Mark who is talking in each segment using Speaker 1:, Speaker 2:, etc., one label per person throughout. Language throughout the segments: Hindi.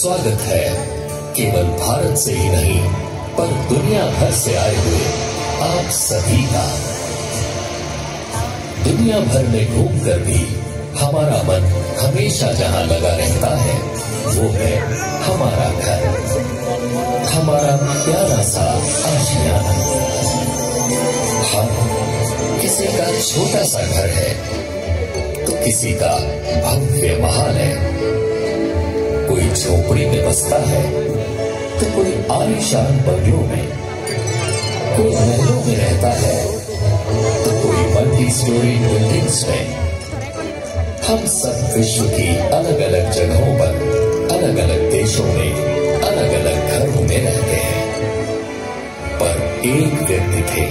Speaker 1: स्वागत है केवल भारत से ही नहीं पर दुनिया भर से आए हुए आप सभी का। दुनिया भर में घूमकर भी हमारा मन हमेशा जहां लगा रहता है वो है हमारा घर, हमारा प्यारा सा आशियाना। हम किसी का छोटा सा घर है तो किसी का भव्य महल है, कोई झोपड़ी में बसता है तो कोई आलीशान बंगलों में, कोई महलों में रहता है तो कोई मल्टी स्टोरी बिल्डिंग्स में। हम सब विश्व की अलग अलग जगहों पर, अलग अलग देशों में, अलग अलग घरों में रहते हैं, पर एक व्यक्ति थे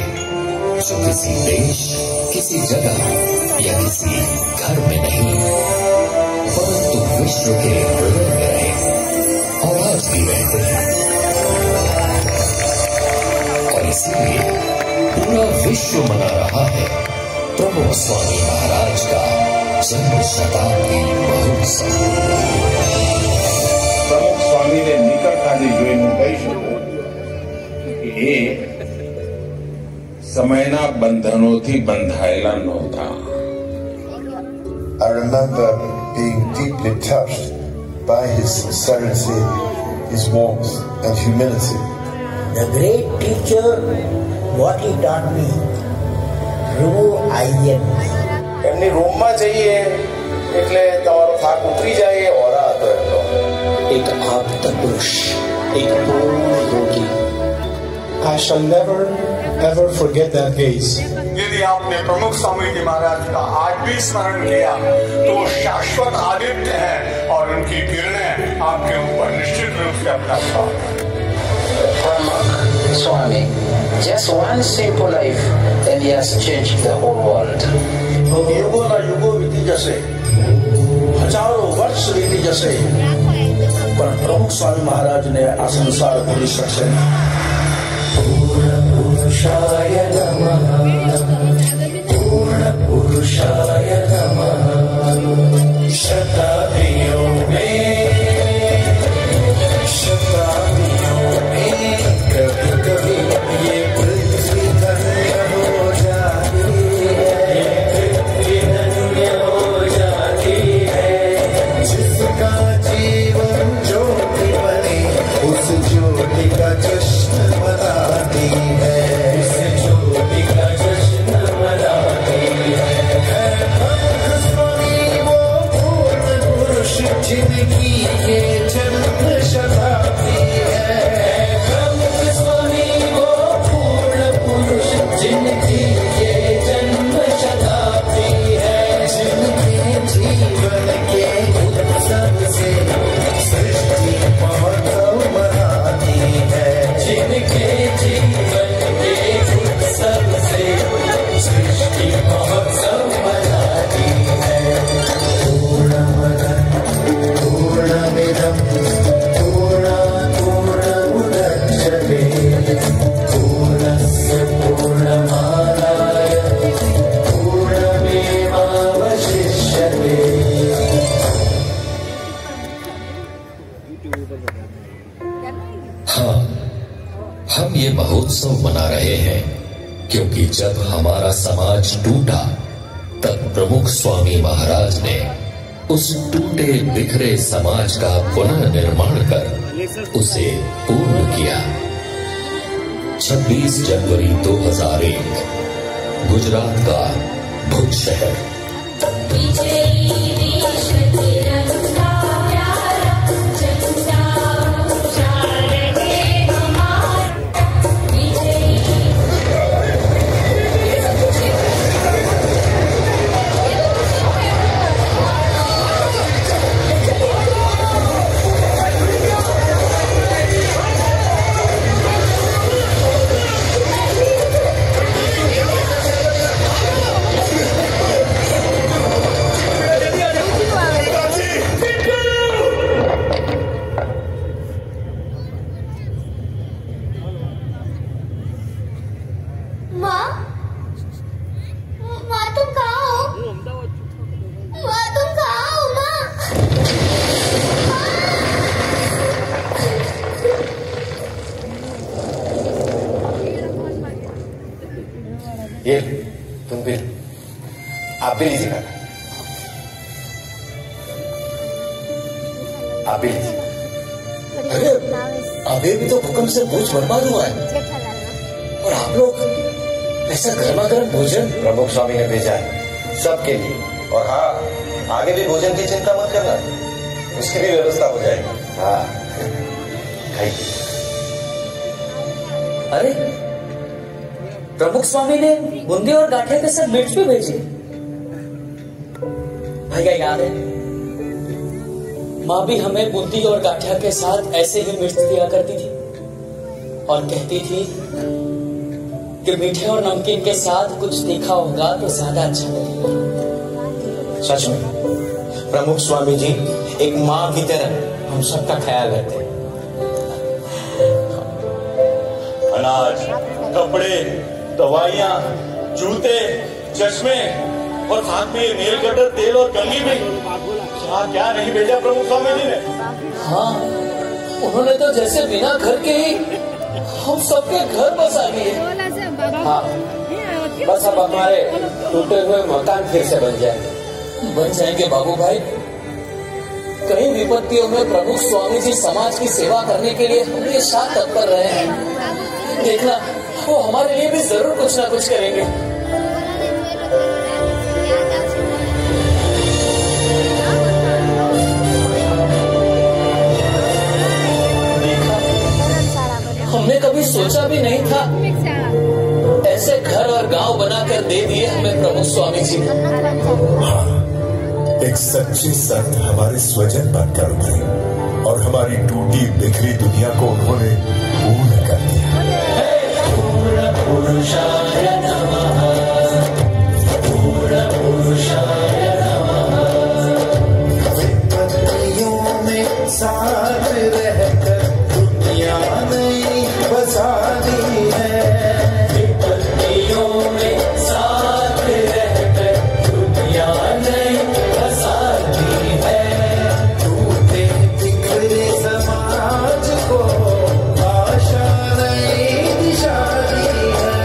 Speaker 1: जो किसी देश, किसी जगह या किसी घर में नहीं परंतु विश्व के हृदय में रहे और आज भी रहते हैं। और इसीलिए पूरा विश्व मना रहा है प्रमुख स्वामी महाराज का जन्म शताब्दी महोत्सव।
Speaker 2: प्रमुख स्वामी ने નીકળતાની જોઈને કહી શકું કે એ સમયના બંધનોથી બંધાયેલા નહોતા.
Speaker 3: I remember being deeply touched by his sincerity, his warmth and humility.
Speaker 4: The great teacher, what he taught me, ROIN.
Speaker 5: એમની રૂમમાં જઈએ એટલે તમારો થાક ઉતરી જાય એ ઓરા હતો એમનો.
Speaker 6: એક આપતા પુરુષ, એક પૂર્ણ યોગી.
Speaker 7: I shall never ever forget that gaze.
Speaker 8: यदि आपने प्रमुख स्वामी जी महाराज का आज भी स्मरण किया तो वो शाश्वत आदित्य है और उनकी किरणें आपके ऊपर निश्चित रूप से अपना स्वागत।
Speaker 6: Pramukh Swami, just one simple life and he has changed the whole world.
Speaker 5: યુગોના યુગો વીતી જશે, હજારો વર્ષ વીતી જશે, પણ પ્રમુખ સ્વામી મહારાજને આ સંસાર ભૂલી શકશે નહીં.
Speaker 6: पुरुषाय नमः, पूर्ण पुरुषाय नमः, शताब्दियों में कभी कभी ये पृथ्वी धन्य हो जाती है, ये पृथ्वी धन्य हो जाती है। जिसका जीवन ज्योति बने उस ज्योति का जश्न मनाती है, उस ज्योति का जश्न मनाती है। प्रमुख स्वामी वो पूर्ण पुरुष जिनकी ये जन्म शताब्दी है। प्रमुख स्वामी वो पूर्ण पुरुष जिनकी ये जन्म शताब्दी है, जिनके जीवन के उत्सव से सृष्टि महोत्सव मनाती है, जिनके जीवन के उत्सव से सृष्टि महोत्सव मनाती है। पूर्णमदः पूर्णमिदं पूर्णात् पूर्णमुदच्यते, पूर्णस्य पूर्णमादाय पूर्णमेवावशिष्यते।
Speaker 1: हाँ, हम ये महोत्सव मना रहे हैं क्योंकि जब हमारा समाज टूटा तब प्रमुख स्वामी महाराज ने उस टूटे बिखरे समाज का पुनर्निर्माण कर उसे पूर्ण किया। 26 जनवरी 2001 गुजरात का भुज शहर।
Speaker 9: आप भी लीजिए काका, आप भी लीजिए।
Speaker 4: अरे अभी भी तो भूकंप से भूज बर्बाद हुआ है और आप लोग ऐसा गर्मा गर्म भोजन।
Speaker 9: प्रमुख स्वामी ने भेजा है सबके लिए, और हाँ, आगे भी भोजन की चिंता मत करना, उसकी भी व्यवस्था हो जाएगी। हाँ खाइए।
Speaker 10: अरे प्रमुख स्वामी ने बूंदी और गाठिया के साथ मिर्च भी भेजी। भैया याद है, माँ भी हमें बूंदी और गाठिया के साथ ऐसे ही मिर्च दिया करती थी और कहती थी कि मीठे और नमकीन के साथ कुछ तीखा होगा तो ज्यादा अच्छा लगेगा।
Speaker 11: सच में प्रमुख स्वामी जी एक माँ की तरह हम सबका ख्याल रखते हैं।
Speaker 12: अनाज, कपड़े, दवाइयाँ, जूते, चश्मे और साथ में नेल कटर, तेल और कंघी भी। क्या नहीं भेजा प्रमुख स्वामी जी ने?
Speaker 10: हाँ, उन्होंने तो जैसे बिना घर के ही हम सबके घर बसा लिए।
Speaker 11: हाँ, बस अब हमारे टूटे हुए मकान फिर से बन जाएंगे
Speaker 10: बाबू भाई। कई विपत्तियों में प्रमुख स्वामी जी समाज की सेवा करने के लिए हमेशा तत्पर रहे हैं। देखना, वो हमारे लिए भी जरूर कुछ ना कुछ करेंगे। हमने कभी सोचा भी नहीं था ऐसे घर और गांव बनाकर दे दिए हमें प्रमुख स्वामी जी ने।
Speaker 13: हाँ, एक सच्चे संत हमारे स्वजन बनकर उभरे और हमारी टूटी बिखरी दुनिया को उन्होंने पूर्ण कर दिया।
Speaker 1: पूर्ण पुरुषाय नमः, पूर्ण पुरुषाय नमः।
Speaker 3: विपत्तियों में साथ रहकर दुनिया नहीं बसानी है।
Speaker 1: विपत्तियों में साथ रहकर दुनिया नहीं बसानी है।
Speaker 3: टूटे बिखरे समाज को आशा नई दिशा दी है।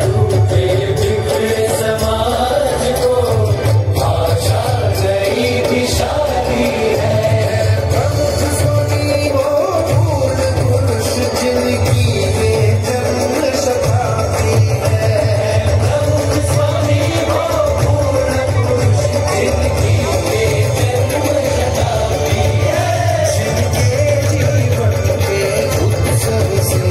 Speaker 1: टूटे बिखरे समाज को आशा नई दिशा दी है।
Speaker 3: प्रमुख स्वामी वो पूर्ण पुरुष जिनकी ये जन्म शताब्दी है।
Speaker 1: प्रमुख स्वामी वो पूर्ण पुरुष जिनकी ये जन्म शताब्दी है।
Speaker 3: जिनके जीवन के उत्सव से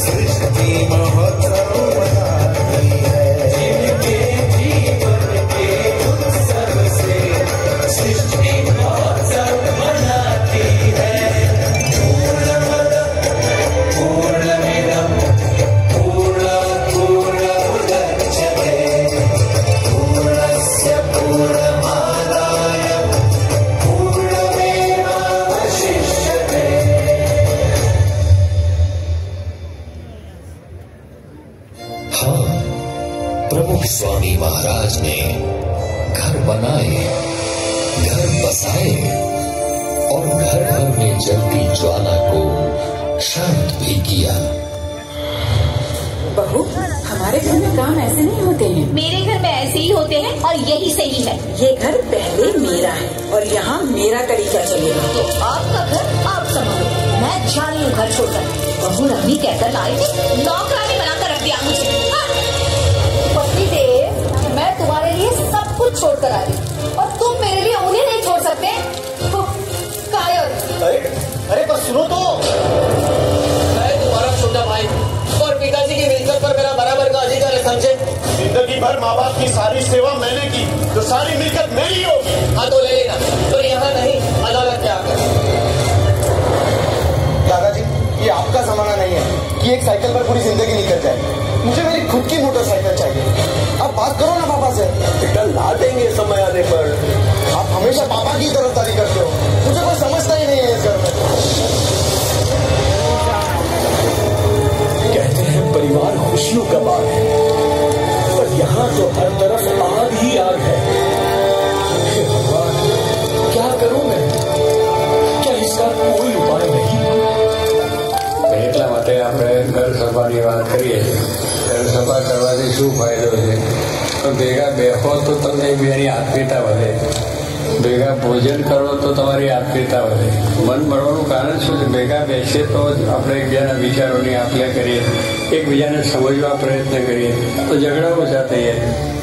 Speaker 3: सृष्टि महोत्सव मनाती है।
Speaker 1: जिनके जीवन के उत्सव से सृष्टि महोत्सव मनाती है। पूर्णमिदं पूर्णमुदच्यते पूर्णस्य पूर्णमादाय पूर्णमेवावशिष्यते। हाँ, प्रमुख स्वामी महाराज ने घर बनाए, घर बसाए और घर घर में जलती ज्वाला को शांत भी किया।
Speaker 14: बहू, हमारे घर में काम ऐसे नहीं होते हैं।
Speaker 15: मेरे घर में ऐसे ही होते हैं और यही सही है।
Speaker 14: ये घर पहले मेरा है और यहाँ मेरा तरीका चलेगा।
Speaker 15: तो आपका घर आप संभालो, मैं जा रही हूँ घर छोड़कर। बहू रम्मी कहकर लाई थी, नौकरानी बनाकर रख दिया मुझे। पत्नी देव, मैं तुम्हारे लिए सब कुछ छोड़कर आ रही और तुम मेरे लिए उन्हें नहीं छोड़ सकते। कायर।
Speaker 11: अरे बस सुनो तो,
Speaker 10: मैं तुम्हारा छोटा भाई और पिताजी की मिलकर पर मेरा बराबर का अधिकार है, समझे?
Speaker 12: जिंदगी भर माँ बाप की सारी सेवा मैंने की तो सारी मिलकत मेरी होगी।
Speaker 10: हाँ तो ले लेना, पर यहाँ नहीं, अदालत में आकर।
Speaker 11: दादाजी, ये आपका जमाना नहीं है कि एक साइकिल पर पूरी जिंदगी निकल जाए। मुझे मेरी खुद की मोटरसाइकिल चाहिए। आप बात करो ना पापा से। बेटा ला देंगे समय आने पर। आप हमेशा पापा की तरफदारी करते हो, मुझे कोई समझता ही नहीं है इस घर में।
Speaker 13: कहते हैं परिवार खुशियों का बाग है, पर यहाँ तो हर तरफ आग ही आग है। हे भगवान, क्या करूं मैं? क्या इसका कोई उपाय नहीं?
Speaker 16: એટલા માટે આપણે ઘર સભાની વાત કરીએ છીએ. ઘર સભા કરવાથી શું ફાયદો છે? તો ભેગા બેહો તો તમને એકબીજાની આત્મીયતા વધે, ભેગા ભોજન કરો તો તમારી આત્મીયતા વધે. મન મળવાનું કારણ શું છે? ભેગા બેસીએ તો જ આપણે એકબીજાના વિચારોની આપ-લે કરીએ, એકબીજાને સમજવા પ્રયત્ન કરીએ તો ઝઘડા ઓછા થઈએ,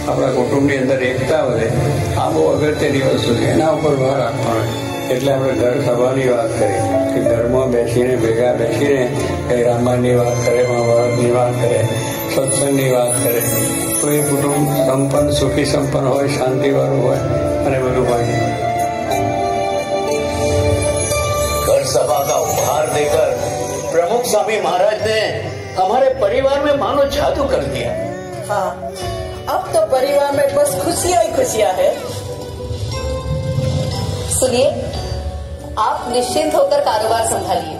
Speaker 16: આપણા કુટુંબની અંદર એકતા વધે. આ બહુ અગત્યની વસ્તુ છે, એના ઉપર ભાર આપવાનો. એટલે આપણે ઘર સભાની વાત કરીએ કે ઘરમાં બેસીને ભેગા બેસીને કઈ રામાયણની વાત કરે, મહાભારતની વાત કરે, સત્સંગની વાત કરે તો એ કુટુંબ સંપન્ન, સુખી સંપન્ન હોય, શાંતિવાળું હોય અને બધું હોય.
Speaker 1: घर सभा का उपहार देकर प्रमुख स्वामी महाराज ने हमारे परिवार में मानो जादू कर दिया.
Speaker 14: हाँ, अब तो परिवार में बस खुशियाँ ही खुशियाँ है.
Speaker 15: सुनिए, आप निश्चिंत होकर कारोबार संभालिए.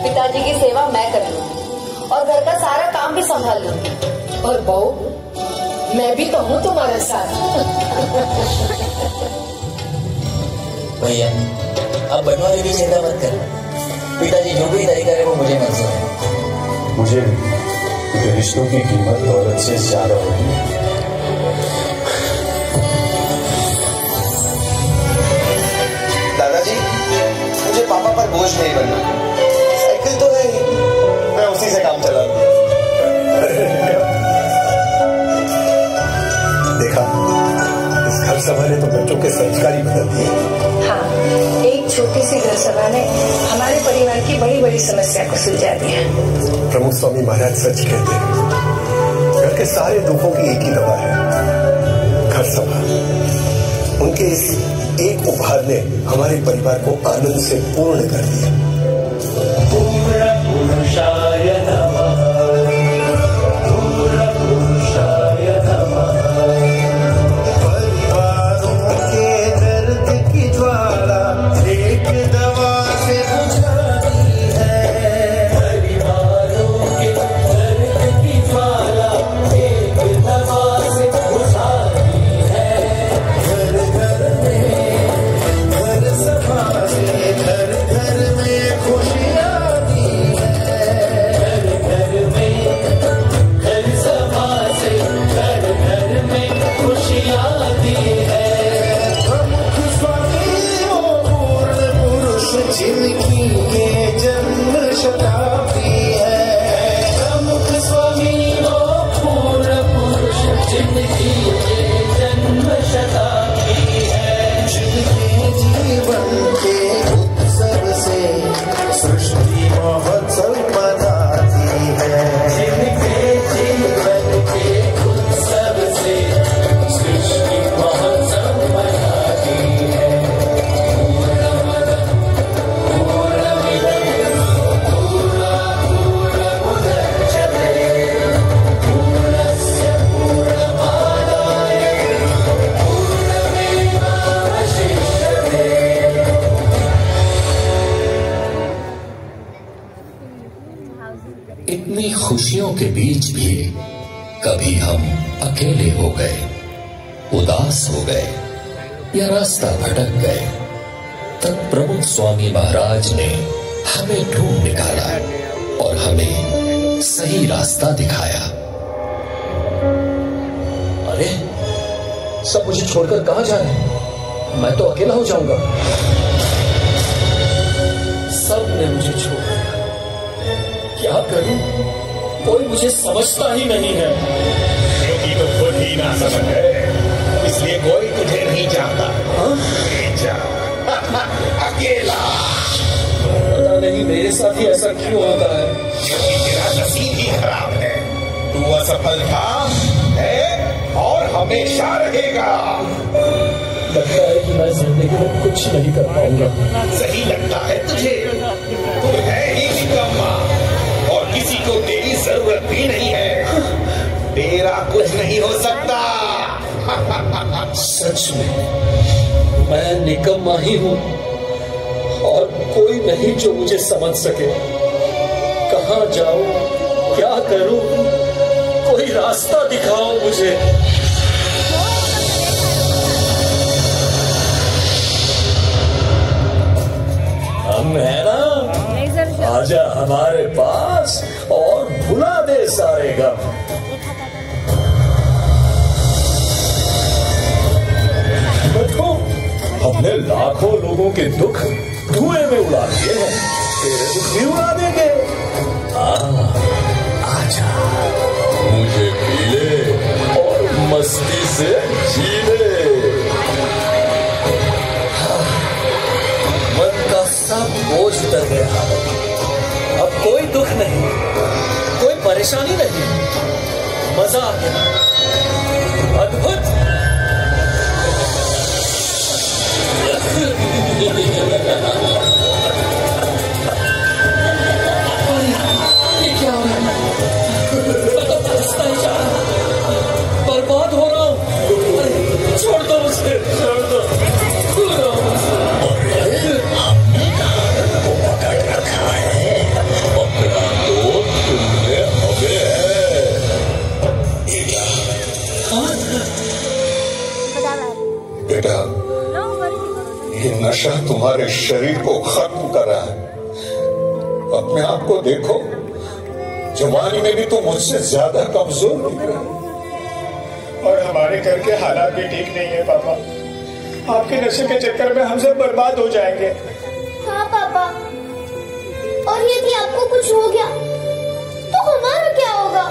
Speaker 15: पिताजी की सेवा मैं कर लूंगी और घर का सारा काम भी संभाल लूंगी.
Speaker 17: और बहू, मैं भी तो हूँ तुम्हारे साथ.
Speaker 4: भैया, अब बनवाने की चिंता मत कर. पिताजी जो भी तय करे वो मुझे मंजूर है.
Speaker 7: मुझे रिश्तों की कीमत दौलत से ज्यादा होगी.
Speaker 11: दादाजी, मुझे पापा पर बोझ नहीं बनना. साइकिल तो है ही, मैं उसी से काम चला लूंगा.
Speaker 7: देखा, इस घर सभा ने तो बच्चों के संस्कार ही बदल दिए.
Speaker 17: हाँ, एक छोटी सी घर सभा ने हमारे परिवार की बड़ी बड़ी समस्या को सुलझा दिया.
Speaker 7: प्रमुख स्वामी महाराज सच कहते हैं, घर के सारे दुखों की एक ही दवा है, घर सभा. उनके इस एक उपहार ने हमारे परिवार को आनंद से पूर्ण कर दिया.
Speaker 3: पूर्ण पुरुषाय नमः, पूर्ण पुरुषाय नमः. परिवारों के दर्द की ज्वाला एक दवा से बुझाती है. परिवारों के दर्द की ज्वाला एक दवा से बुझाती है. घर घर में, घर सभा से घर घर में खुशियाँ दी है. घर घर में, घर सभा से घर घर में खुशियाँ दी है. प्रमुख स्वामी वो पूर्ण पुरुष जिनकी ये जन्म शताब्दी है. प्रमुख स्वामी वो पूर्ण पुरुष जिनकी ये जन्म शताब्दी है. जिनके जीवन के उत्सव से सृष्टि महोत्सव मनाती है. जिनके जीवन के उत्सव से सृष्टि महोत्सव मनाती है. पूर्णमिदं पूर्णमुदच्यते पूर्णस्य पूर्णमादाय पूर्णमेवावशिष्यते.
Speaker 1: इतनी खुशियों के बीच भी कभी हम अकेले हो गए, उदास हो गए या रास्ता भटक गए, तब प्रमुख स्वामी महाराज ने हमें ढूंढ निकाला और हमें सही रास्ता दिखाया.
Speaker 10: अरे, सब मुझे छोड़कर कहाँ जा रहे हैं? मैं तो अकेला हो जाऊंगा. सब ने मुझे छोड़ दिया. क्या करूं? कोई मुझे समझता ही नहीं है.
Speaker 2: क्योंकि तो खुद ही ना समझ है, इसलिए कोई तुझे नहीं जानता. अकेला.
Speaker 10: पता नहीं मेरे साथ ही ऐसा क्यों होता है.
Speaker 2: क्योंकि तेरा नसीब ही खराब है. तू असफल था, है और हमेशा रहेगा.
Speaker 10: लगता है कि मैं जिंदगी में कुछ नहीं कर पाऊंगा.
Speaker 2: सही लगता है तुझे? तू है ही निकम्मा और किसी को तेरी जरूरत भी नहीं है. तेरा कुछ नहीं हो सकता.
Speaker 10: सच में मैं निकम्मा ही हूँ और कोई नहीं जो मुझे समझ सके. कहाँ जाऊं, क्या करूं, कोई रास्ता दिखाओ मुझे. हम है ना, आजा हमारे पास और भुला दे सारे गम.
Speaker 13: हमने लाखों लोगों के दुख धुएं में उड़ा दिए हैं, तेरे दुख भी उड़ा देंगे। आजा, मुझे पी ले और मस्ती से जी ले।
Speaker 10: मन का सब बोझ उतर गया, अब कोई दुख नहीं, कोई परेशानी नहीं, मजा आ गया, अद्भुत। ये क्या हो रहा है? बर्बाद हो रहा हूँ। छोड़ दो मुझे, छोड़ दो।
Speaker 13: हमने को पकड़ रखा है, पकड़ा तो तुमने हमें है। बेटा, ये नशा तुम्हारे शरीर को खत्म कर रहा है। अपने आप को देखो, जवानी में भी तो मुझसे ज्यादा कमजोर दिख रहा है।
Speaker 8: और हमारे घर के हालात भी ठीक नहीं है पापा। आपके नशे के चक्कर में हम सब बर्बाद हो जाएंगे।
Speaker 18: हाँ पापा, और यदि आपको कुछ हो गया तो हमारा क्या होगा?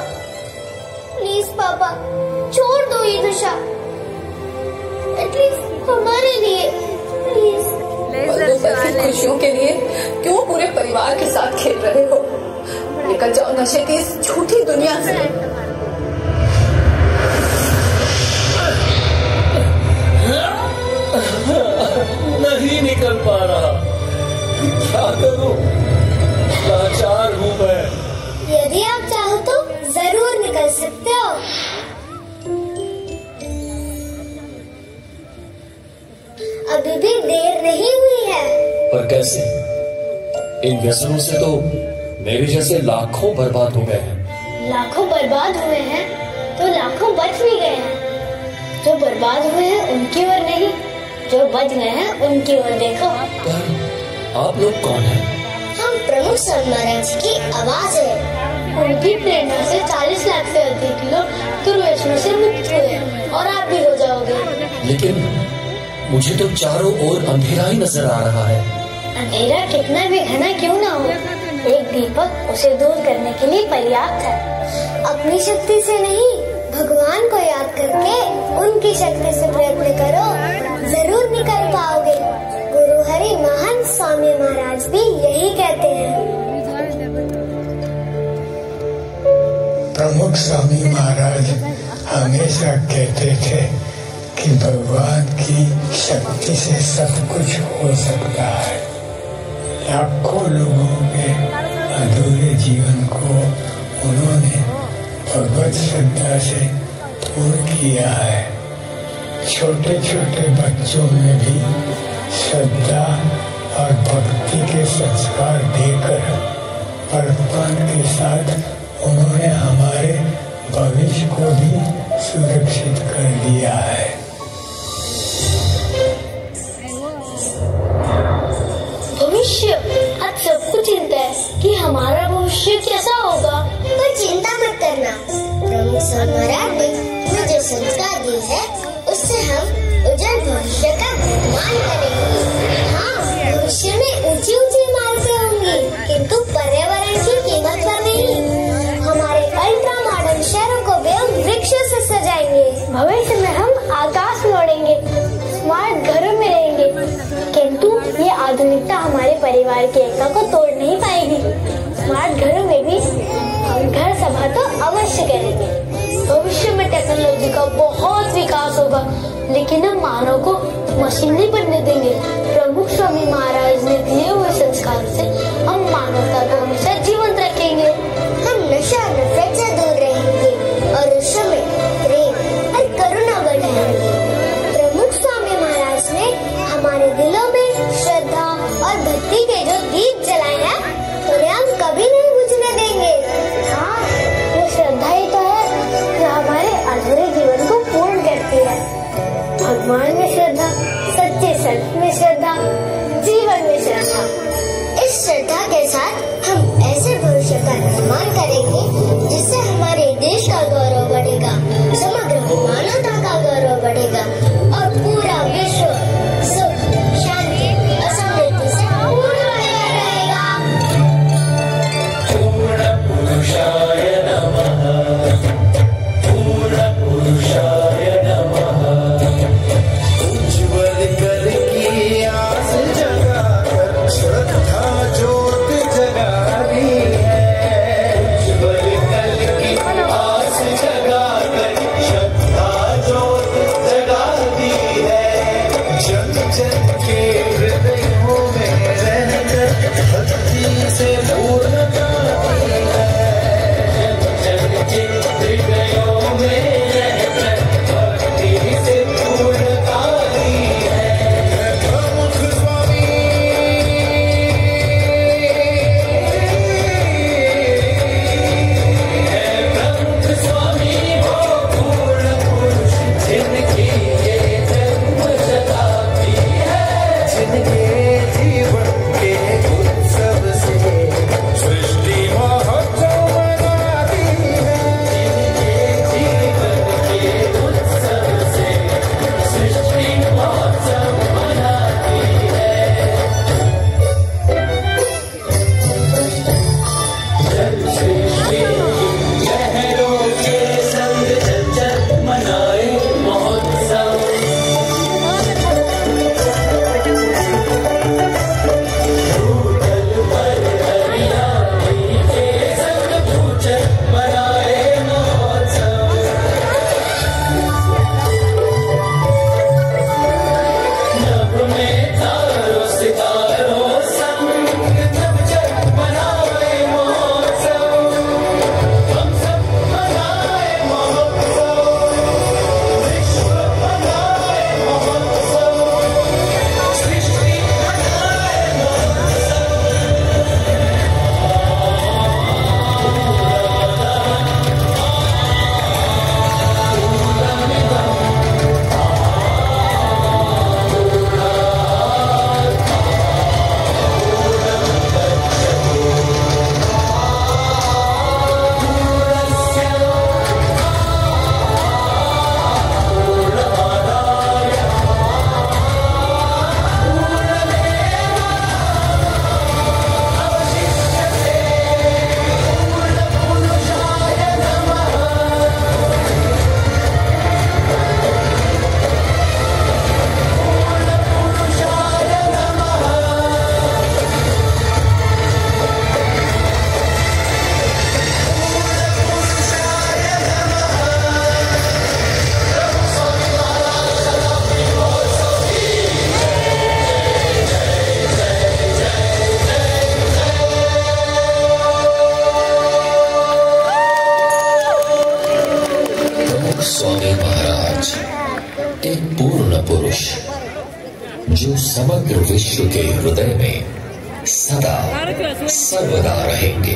Speaker 18: प्लीज पापा, छोड़ दो ये नशा, एटलीस्ट हमारे लिए, प्लीज।
Speaker 17: पल की खुशियों के लिए क्यों पूरे परिवार के साथ खेल रहे हो? निकल जाओ नशे की इस झूठी दुनिया से।
Speaker 10: नहीं निकल पा रहा, क्या करूं? लाचार हूं मैं।
Speaker 18: यदि आप चाहो तो जरूर निकल सकते हो। अभी भी देर नहीं हुई है।
Speaker 10: पर कैसे? इन व्यसनों से तो मेरे जैसे लाखों बर्बाद हो गए हैं।
Speaker 18: लाखों बर्बाद हुए हैं तो लाखों बच भी गए हैं। जो बर्बाद हुए हैं उनकी ओर नहीं, जो बच गए हैं उनकी ओर देखो।
Speaker 10: पर आप लोग कौन हैं?
Speaker 18: हम प्रमुख स्वामी महाराज की आवाज है। उनकी प्रेरणा से 40 लाख से अधिक लोग दुर्व्यसनों से मुक्त हुए और आप भी हो जाओगे।
Speaker 10: लेकिन मुझे तो चारों ओर अंधेरा ही नजर आ रहा है।
Speaker 18: अंधेरा कितना भी घना क्यों ना हो, एक दीपक उसे दूर करने के लिए पर्याप्त है। अपनी शक्ति से नहीं, भगवान को याद करके उनकी शक्ति से प्रयत्न करो, जरूर निकल पाओगे। गुरु हरि महान स्वामी महाराज भी यही कहते हैं।
Speaker 19: प्रमुख स्वामी महाराज हमेशा कहते थे कि भगवान की शक्ति से सब कुछ हो सकता है। लाखों लोगों के अधूरे जीवन को उन्होंने भगवत श्रद्धा से पूर्ण किया है। छोटे छोटे बच्चों में भी श्रद्धा और भक्ति के संस्कार देकर वर्तमान के साथ उन्होंने हमारे भविष्य को भी सुरक्षित कर दिया है।
Speaker 18: भविष्य, आज सबको चिंता है कि हमारा भविष्य कैसा होगा। कोई चिंता मत करना, प्रमुख स्वामी महाराज ने हमें जो संस्कार दी है उससे हम उज्जवल भविष्य का निर्माण करेंगे। हाँ, भविष्य में ऊंची ऊंची इमारतें होंगी, किंतु पर्यावरण की कीमत पर नहीं। हमारे अल्ट्रा मॉडर्न शहरों को भी हम वृक्षों से सजाएंगे। भविष्य में हम आकाश में उड़ेंगे, स्मार्ट घरों में रहेंगे, किंतु ये आधुनिकता हमारे परिवार की एकता को तोड़ नहीं पाएगी। स्मार्ट घरों में भी हम घर सभा तो अवश्य करेंगे। भविष्य में टेक्नोलॉजी का बहुत विकास होगा, लेकिन हम मानव को मशीन नहीं बनने देंगे। प्रमुख स्वामी महाराज ने दिए हुए संस्कार से हम मानवता को हमेशा जीवंत रखेंगे। हम नशा नफरत से दूर रहेंगे और उस समय प्रेम और करुणा बढ़ाएंगे। प्रमुख स्वामी महाराज ने हमारे दिलों में श्रद्धा और भक्ति के जो दीप जलाए हैं उन्हें हम कभी नहीं बुझने देंगे। हाँ, ये श्रद्धा ही तो है जो हमारे अधूरे जीवन को पूर्ण करती है। भगवान में श्रद्धा, सच्चे संत में श्रद्धा, जीवन में श्रद्धा। इस श्रद्धा के साथ हम ऐसे भविष्य का निर्माण करेंगे जिससे हमारे देश का गौरव बढ़ेगा, समग्र मानवता का गौरव बढ़ेगा और पूरा विश्व सुख
Speaker 1: समग्र विश्व के हृदय में सदा सर्वदा रहेंगे।